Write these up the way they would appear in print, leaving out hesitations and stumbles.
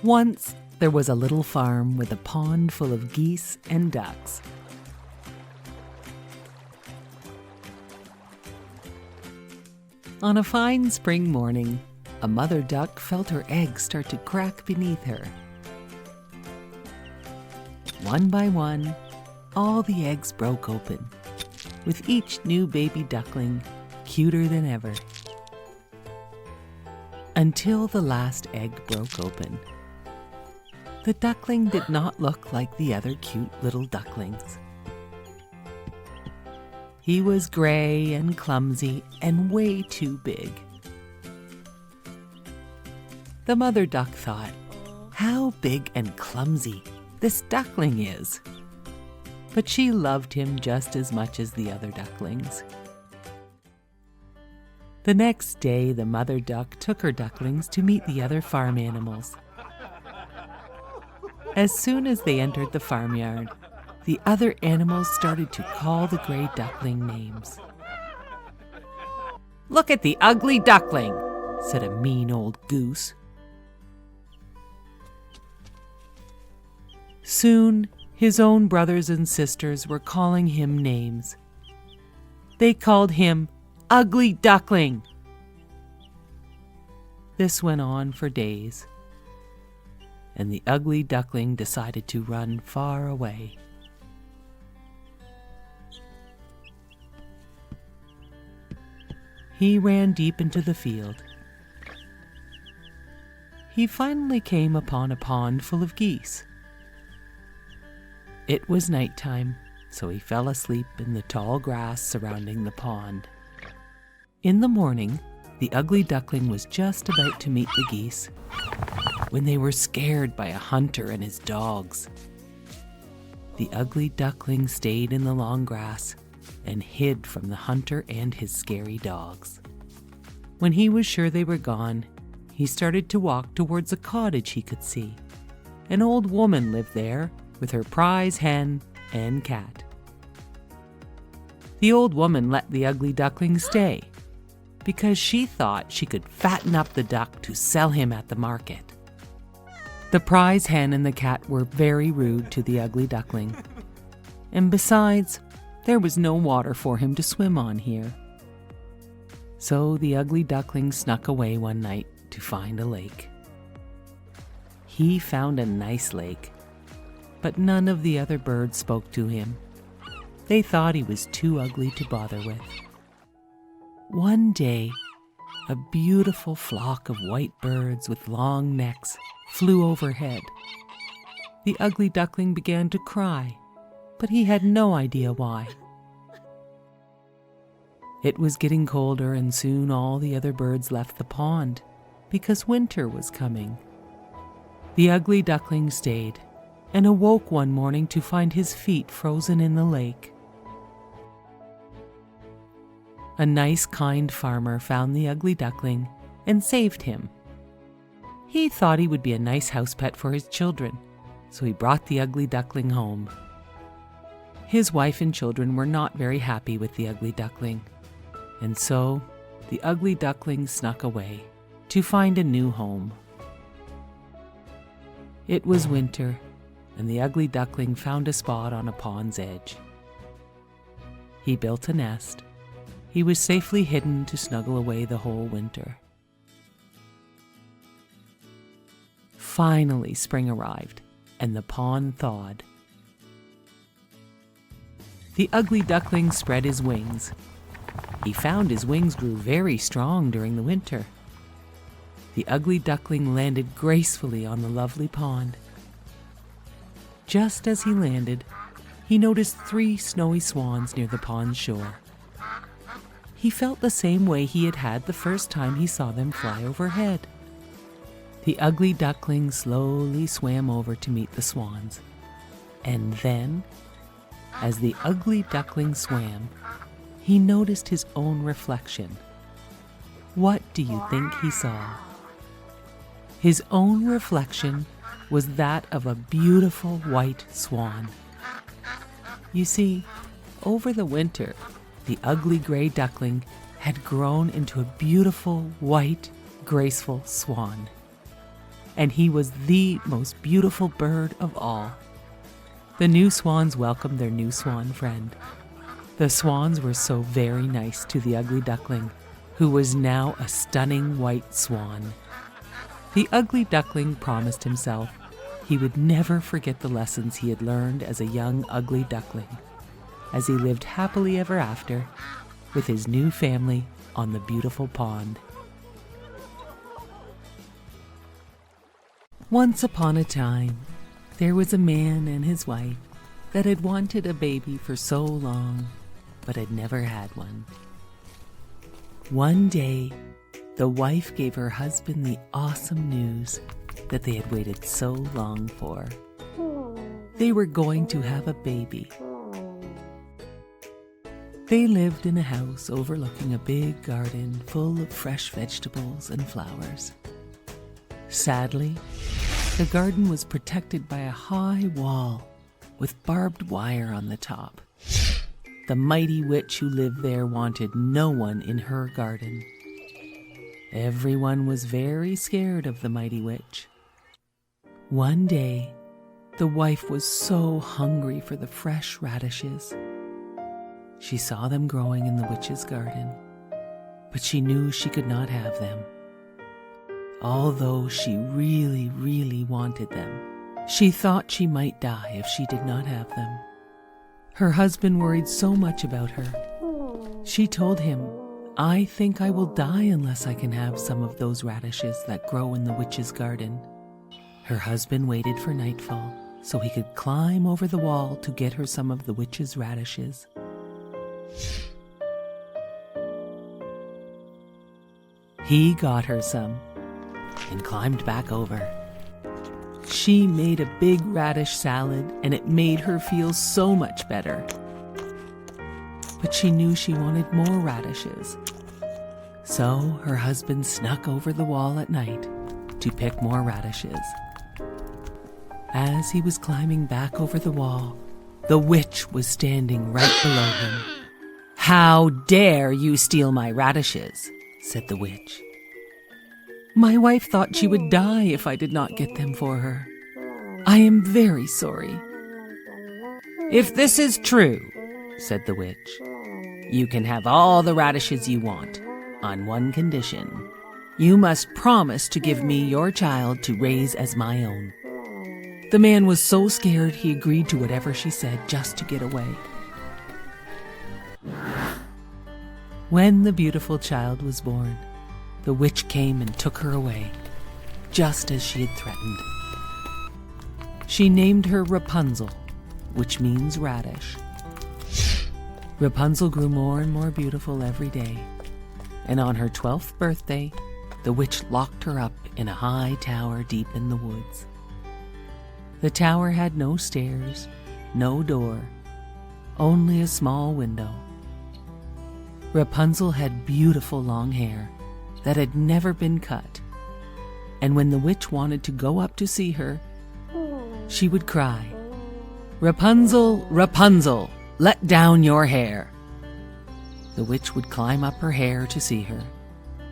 Once there was a little farm with a pond full of geese and ducks. On a fine spring morning, a mother duck felt her eggs start to crack beneath her. One by one, all the eggs broke open, with each new baby duckling cuter than ever. Until the last egg broke open. The duckling did not look like the other cute little ducklings. He was gray and clumsy and way too big. The mother duck thought, "How big and clumsy this duckling is." But she loved him just as much as the other ducklings. The next day, the mother duck took her ducklings to meet the other farm animals. As soon as they entered the farmyard, the other animals started to call the gray duckling names. "Look at the ugly duckling," said a mean old goose. Soon, his own brothers and sisters were calling him names. They called him Ugly Duckling. This went on for days, and the ugly duckling decided to run far away. He ran deep into the field. He finally came upon a pond full of geese. It was nighttime, so he fell asleep in the tall grass surrounding the pond. In the morning, the ugly duckling was just about to meet the geese when they were scared by a hunter and his dogs. The ugly duckling stayed in the long grass and hid from the hunter and his scary dogs. When he was sure they were gone, he started to walk towards a cottage he could see. An old woman lived there with her prize hen and cat. The old woman let the ugly duckling stay because she thought she could fatten up the duck to sell him at the market. The prize hen and the cat were very rude to the ugly duckling, and besides, there was no water for him to swim on here. So the ugly duckling snuck away one night to find a lake. He found a nice lake, but none of the other birds spoke to him. They thought he was too ugly to bother with. One day, a beautiful flock of white birds with long necks flew overhead. The ugly duckling began to cry, but he had no idea why. It was getting colder, and soon all the other birds left the pond because winter was coming. The ugly duckling stayed and awoke one morning to find his feet frozen in the lake. A nice, kind farmer found the ugly duckling and saved him. He thought he would be a nice house pet for his children, so he brought the ugly duckling home. His wife and children were not very happy with the ugly duckling, and so the ugly duckling snuck away to find a new home. It was winter, and the ugly duckling found a spot on a pond's edge. He built a nest. He was safely hidden to snuggle away the whole winter. Finally, spring arrived, and the pond thawed. The ugly duckling spread his wings. He found his wings grew very strong during the winter. The ugly duckling landed gracefully on the lovely pond. Just as he landed, he noticed 3 snowy swans near the pond's shore. He felt the same way he had had the first time he saw them fly overhead. The ugly duckling slowly swam over to meet the swans. And then, as the ugly duckling swam, he noticed his own reflection. What do you think he saw? His own reflection was that of a beautiful white swan. You see, over the winter, the ugly gray duckling had grown into a beautiful, white, graceful swan. and he was the most beautiful bird of all. The new swans welcomed their new swan friend. The swans were so very nice to the ugly duckling, who was now a stunning white swan. The ugly duckling promised himself he would never forget the lessons he had learned as a young ugly duckling, as he lived happily ever after with his new family on the beautiful pond. Once upon a time, there was a man and his wife that had wanted a baby for so long, but had never had one. One day, the wife gave her husband the awesome news that they had waited so long for. They were going to have a baby. They lived in a house overlooking a big garden full of fresh vegetables and flowers. Sadly, the garden was protected by a high wall with barbed wire on the top. The mighty witch who lived there wanted no one in her garden. Everyone was very scared of the mighty witch. One day, the wife was so hungry for the fresh radishes. She saw them growing in the witch's garden, but she knew she could not have them. Although she really, really wanted them, she thought she might die if she did not have them. Her husband worried so much about her. She told him, "I think I will die unless I can have some of those radishes that grow in the witch's garden." Her husband waited for nightfall so he could climb over the wall to get her some of the witch's radishes. He got her some and climbed back over. She made a big radish salad, and it made her feel so much better. But she knew she wanted more radishes. So her husband snuck over the wall at night to pick more radishes. As he was climbing back over the wall, the witch was standing right below him. "How dare you steal my radishes?" said the witch. "My wife thought she would die if I did not get them for her. I am very sorry." "If this is true," said the witch, "you can have all the radishes you want, on one condition. You must promise to give me your child to raise as my own." The man was so scared he agreed to whatever she said just to get away. When the beautiful child was born, the witch came and took her away, just as she had threatened. She named her Rapunzel, which means radish. Rapunzel grew more and more beautiful every day, and on her 12th birthday, the witch locked her up in a high tower deep in the woods. The tower had no stairs, no door, only a small window. Rapunzel had beautiful long hair that had never been cut, and when the witch wanted to go up to see her, she would cry, "Rapunzel, Rapunzel, let down your hair." The witch would climb up her hair to see her.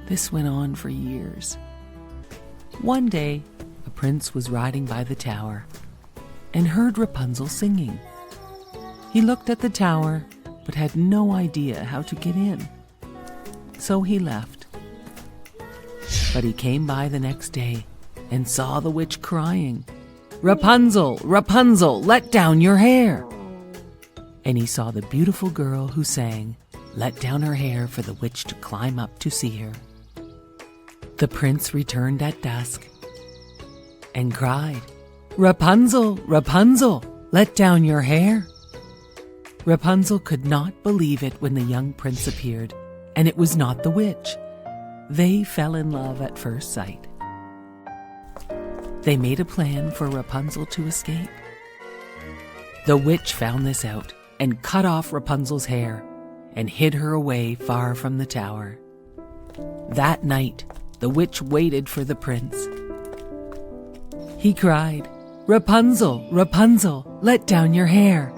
This went on for years. One day, a prince was riding by the tower and heard Rapunzel singing. He looked at the tower but had no idea how to get in. So he left. But he came by the next day and saw the witch crying, "Rapunzel, Rapunzel, let down your hair." And he saw the beautiful girl who sang, let down her hair for the witch to climb up to see her. The prince returned at dusk and cried, "Rapunzel, Rapunzel, let down your hair." Rapunzel could not believe it when the young prince appeared, and it was not the witch. They fell in love at first sight. They made a plan for Rapunzel to escape. The witch found this out and cut off Rapunzel's hair and hid her away far from the tower. That night, the witch waited for the prince. He cried, "Rapunzel, Rapunzel, let down your hair."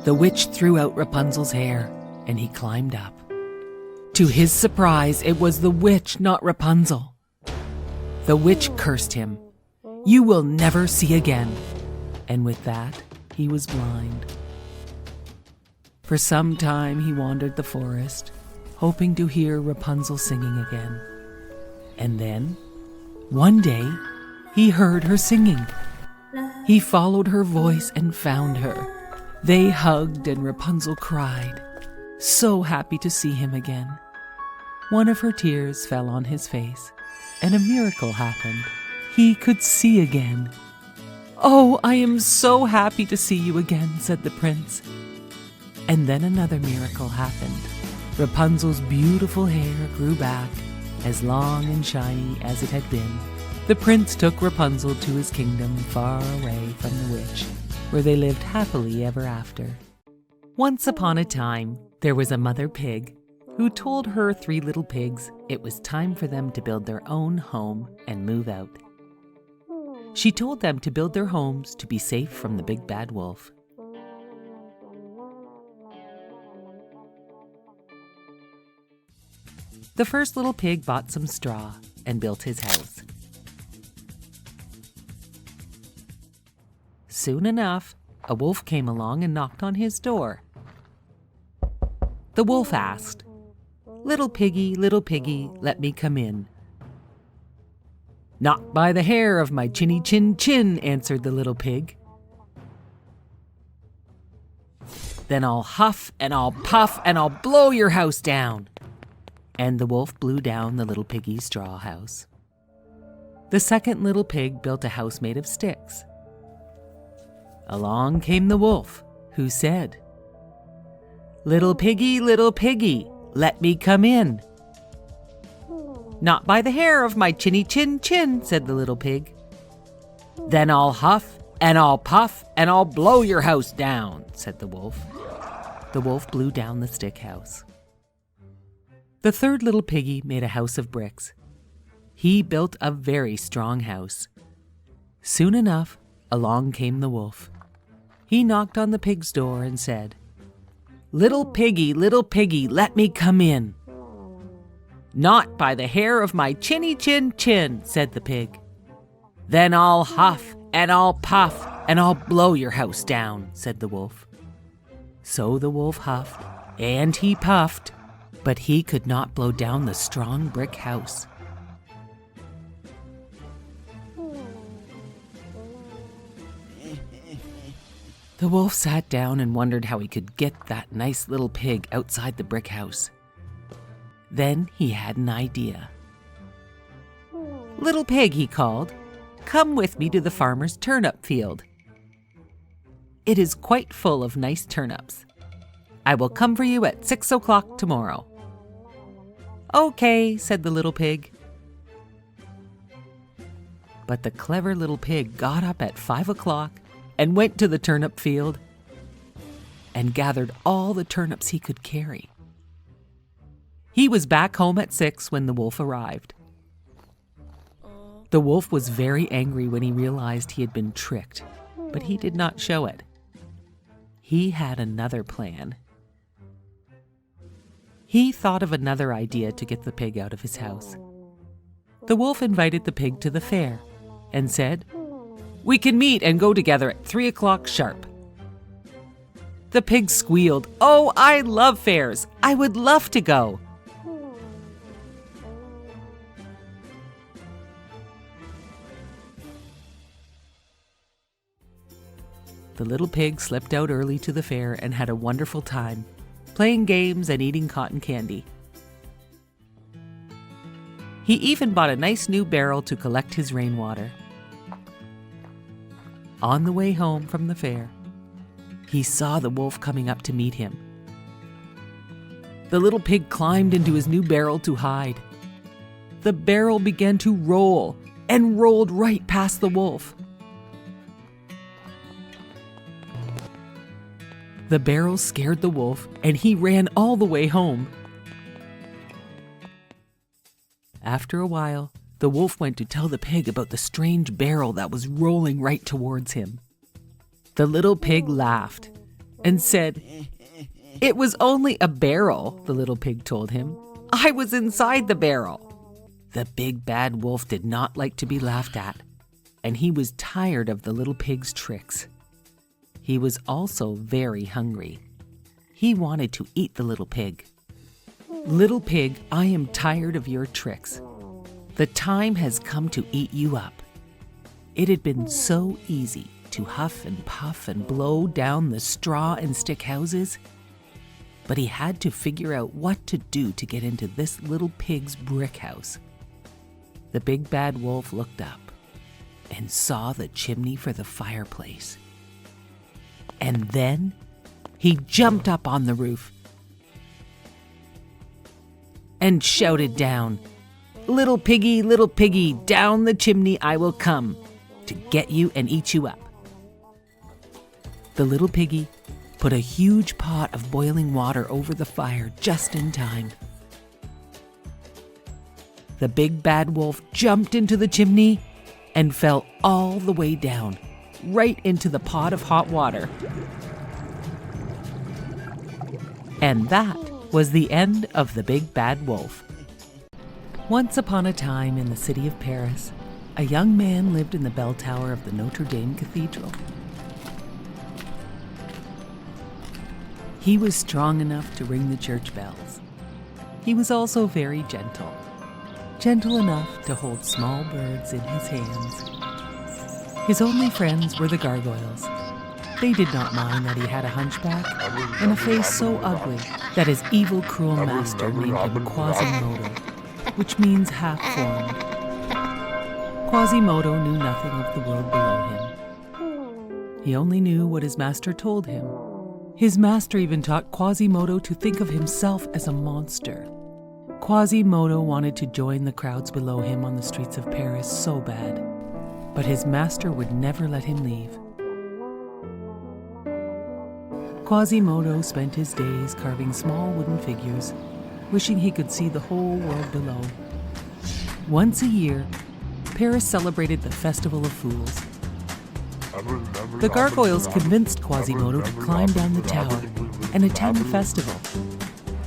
The witch threw out Rapunzel's hair, and he climbed up. To his surprise, it was the witch, not Rapunzel. The witch cursed him you will never see again." And with that, he was blind. For some time he wandered the forest, hoping to hear Rapunzel singing again. And then, one day, he heard her singing. He followed her voice and found her. They hugged and Rapunzel cried, so happy to see him again. One of her tears fell on his face, and a miracle happened. He could see again. "Oh, I am so happy to see you again," said the prince. And then another miracle happened. Rapunzel's beautiful hair grew back, as long and shiny as it had been. The prince took Rapunzel to his kingdom far away from the witch, where they lived happily ever after. Once upon a time, there was a mother pig who told her 3 little pigs it was time for them to build their own home and move out. She told them to build their homes to be safe from the big bad wolf. The first little pig bought some straw and built his house. Soon enough, a wolf came along and knocked on his door. The wolf asked, little piggy, let me come in." "Not by the hair of my chinny chin chin," answered the little pig. "Then I'll huff and I'll puff and I'll blow your house down." And the wolf blew down the little piggy's straw house. The second little pig built a house made of sticks. Along came the wolf, who said, little piggy, let me come in." "Not by the hair of my chinny chin chin," said the little pig. "Then I'll huff and I'll puff and I'll blow your house down," said the wolf. The wolf blew down the stick house. The third little piggy made a house of bricks. He built a very strong house. Soon enough, along came the wolf. He knocked on the pig's door and said, little piggy, let me come in." "Not by the hair of my chinny chin chin," said the pig. "Then I'll huff and I'll puff and I'll blow your house down," said the wolf. So the wolf huffed and he puffed, but he could not blow down the strong brick house. The wolf sat down and wondered how he could get that nice little pig outside the brick house. Then he had an idea. "Little pig," he called, "come with me to the farmer's turnip field. It is quite full of nice turnips. I will come for you at 6 o'clock tomorrow." "Okay," said the little pig. But the clever little pig got up at 5 o'clock and went to the turnip field and gathered all the turnips he could carry. He was back home at 6 when the wolf arrived. The wolf was very angry when he realized he had been tricked, but he did not show it. He had another plan. He thought of another idea to get the pig out of his house. The wolf invited the pig to the fair and said, "We can meet and go together at 3 o'clock sharp." The pig squealed, "Oh, I love fairs. I would love to go." The little pig slipped out early to the fair and had a wonderful time, playing games and eating cotton candy. He even bought a nice new barrel to collect his rainwater. On the way home from the fair, he saw the wolf coming up to meet him. The little pig climbed into his new barrel to hide. The barrel began to roll and rolled right past the wolf. The barrel scared the wolf, and he ran all the way home. After a while, the wolf went to tell the pig about the strange barrel that was rolling right towards him. The little pig laughed and said, "It was only a barrel," the little pig told him. "I was inside the barrel." The big bad wolf did not like to be laughed at, and he was tired of the little pig's tricks. He was also very hungry. He wanted to eat the little pig. "Little pig, I am tired of your tricks. The time has come to eat you up." It had been so easy to huff and puff and blow down the straw and stick houses, but he had to figure out what to do to get into this little pig's brick house. The big bad wolf looked up and saw the chimney for the fireplace. And then he jumped up on the roof and shouted down, little piggy, down the chimney I will come to get you and eat you up." The little piggy put a huge pot of boiling water over the fire just in time. The big bad wolf jumped into the chimney and fell all the way down, right into the pot of hot water. And that was the end of the big bad wolf. Once upon a time in the city of Paris, a young man lived in the bell tower of the Notre Dame Cathedral. He was strong enough to ring the church bells. He was also very gentle, gentle enough to hold small birds in his hands. His only friends were the gargoyles. They did not mind that he had a hunchback and a face so ugly that his evil, cruel master named him Quasimodo, which means half-formed. Quasimodo knew nothing of the world below him. He only knew what his master told him. His master even taught Quasimodo to think of himself as a monster. Quasimodo wanted to join the crowds below him on the streets of Paris so bad, but his master would never let him leave. Quasimodo spent his days carving small wooden figures, wishing he could see the whole world below. Once a year, Paris celebrated the Festival of Fools. The gargoyles convinced Quasimodo to climb down the tower and attend the festival.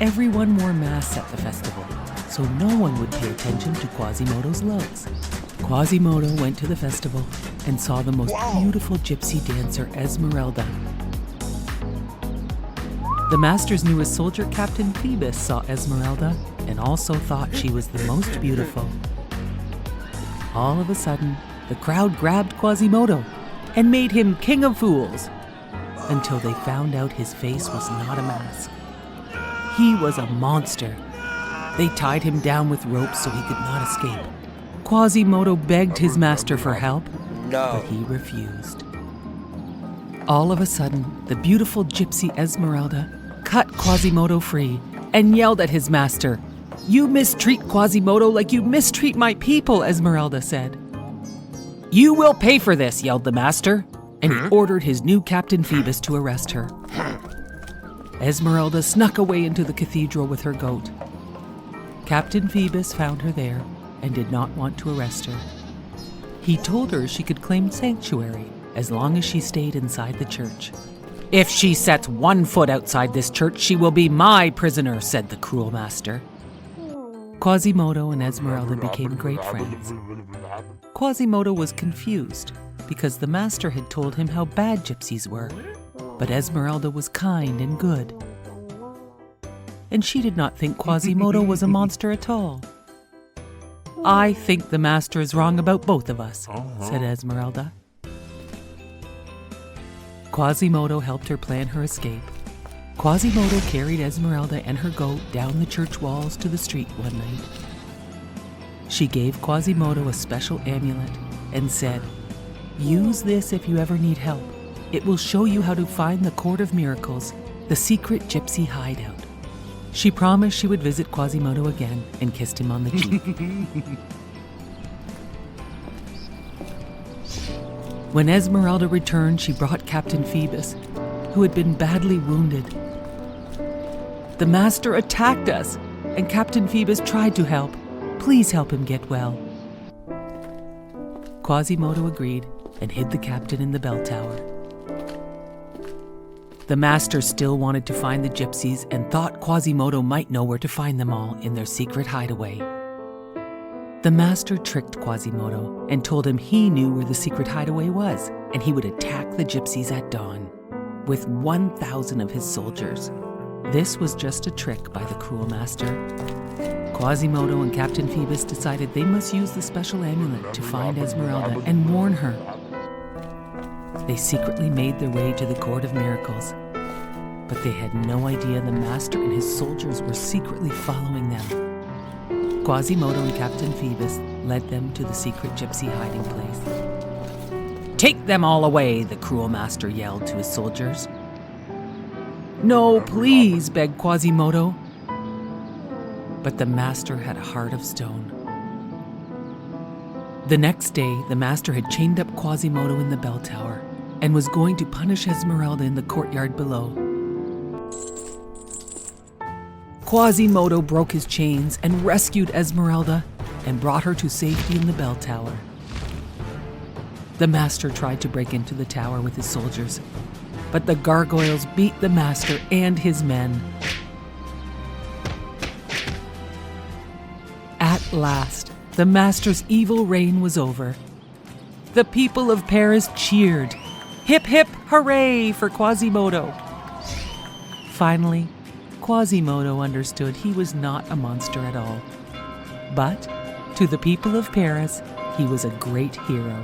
Everyone wore masks at the festival, so no one would pay attention to Quasimodo's looks. Quasimodo went to the festival and saw the most beautiful gypsy dancer, Esmeralda. The master's newest soldier, Captain Phoebus, saw Esmeralda and also thought she was the most beautiful. All of a sudden, the crowd grabbed Quasimodo and made him king of fools, until they found out his face was not a mask. He was a monster. They tied him down with ropes so he could not escape. Quasimodo begged his master for help, but he refused. All of a sudden, the beautiful gypsy Esmeralda cut Quasimodo free and yelled at his master. "You mistreat Quasimodo like you mistreat my people," Esmeralda said. "You will pay for this," yelled the master, and he ordered his new Captain Phoebus to arrest her. Esmeralda snuck away into the cathedral with her goat. Captain Phoebus found her there and did not want to arrest her. He told her she could claim sanctuary as long as she stayed inside the church. "If she sets one foot outside this church, she will be my prisoner," said the cruel master. Quasimodo and Esmeralda became great friends. Quasimodo was confused because the master had told him how bad gypsies were, but Esmeralda was kind and good. And she did not think Quasimodo was a monster at all. "I think the master is wrong about both of us," said Esmeralda. Quasimodo helped her plan her escape. Quasimodo carried Esmeralda and her goat down the church walls to the street one night. She gave Quasimodo a special amulet and said, "Use this if you ever need help. It will show you how to find the Court of Miracles, the secret gypsy hideout." She promised she would visit Quasimodo again and kissed him on the cheek. When Esmeralda returned, she brought Captain Phoebus, who had been badly wounded. "The master attacked us, and Captain Phoebus tried to help. Please help him get well." Quasimodo agreed and hid the captain in the bell tower. The master still wanted to find the gypsies and thought Quasimodo might know where to find them all in their secret hideaway. The master tricked Quasimodo and told him he knew where the secret hideaway was, and he would attack the gypsies at dawn with 1,000 of his soldiers. This was just a trick by the cruel master. Quasimodo and Captain Phoebus decided they must use the special amulet to find Esmeralda and warn her. They secretly made their way to the Court of Miracles, but they had no idea the master and his soldiers were secretly following them. Quasimodo and Captain Phoebus led them to the secret gypsy hiding place. "Take them all away," the cruel master yelled to his soldiers. "No, please," begged Quasimodo. But the master had a heart of stone. The next day, the master had chained up Quasimodo in the bell tower and was going to punish Esmeralda in the courtyard below. Quasimodo broke his chains and rescued Esmeralda and brought her to safety in the bell tower. The master tried to break into the tower with his soldiers, but the gargoyles beat the master and his men. At last, the master's evil reign was over. The people of Paris cheered. Hip hip hooray for Quasimodo! Finally, Quasimodo understood he was not a monster at all. But to the people of Paris, he was a great hero.